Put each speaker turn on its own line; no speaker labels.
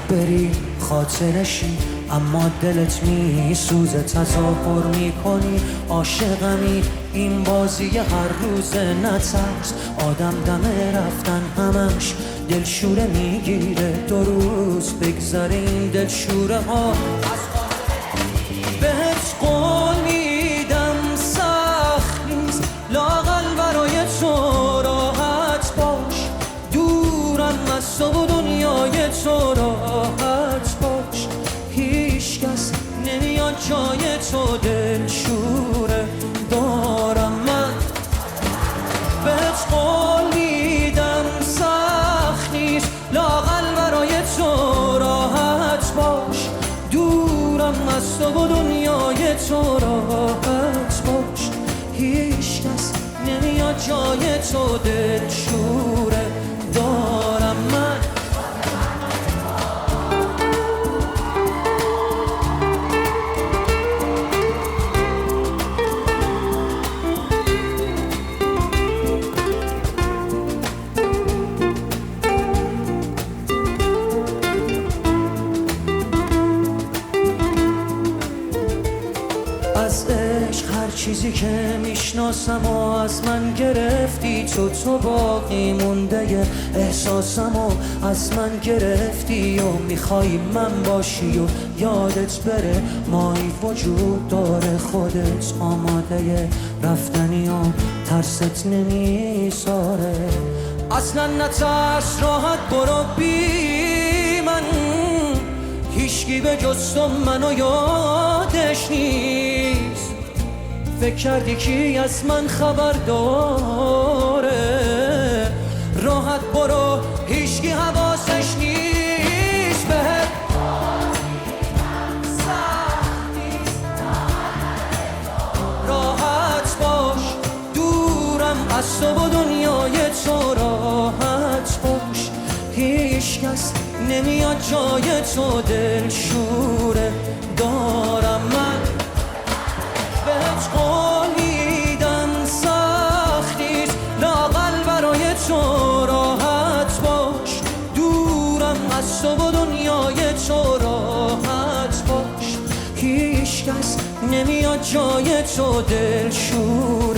بری خاطرشی، اما دلت میسوزه، تظاهر میکنی عاشقمی. این بازی هر روز نترس، آدم دم رفتن همش دلشوره میگیره. 2 روز بگذره این دلشوره ها بهت قول میدم سخت نیست، لااقل برای تو راحت باش. دورم از تو و دنیای تو راحت باش. هیچ کس نمیاد جای تو دلشوره دارم من. بهت قول میدم سخت نیست، لااقل برای تو راحت باش. دورم از تو و دنیای تو راحت باش. هیچ کس نمیاد جای تو دلشوره دارم من. از عشق هر چیزی که میشناسم و از من گرفتی تو باقی مونده احساسم و از من گرفتی و میخوای من باشی و یادت بره مایی وجود داره. خودت آماده رفتنی و ترست نمیذاره. اصلا نترس، راحت برو بی من. هیچکی به جز تو منو یادش نیست. فکر کردی کی از من خبر داره؟ راحت برو، هیچکی حواسش نیست. بهت راحت باش. دورم از تو و دنیای تو راحت باش. هیچ کس نمیاد جای تو دلشوره دارم من. بهت قول میدم سخت نیست، لااقل برای تو راحت باش. دورم از تو و دنیای تو راحت باش. هیچ کس نمیاد جای تو دلشوره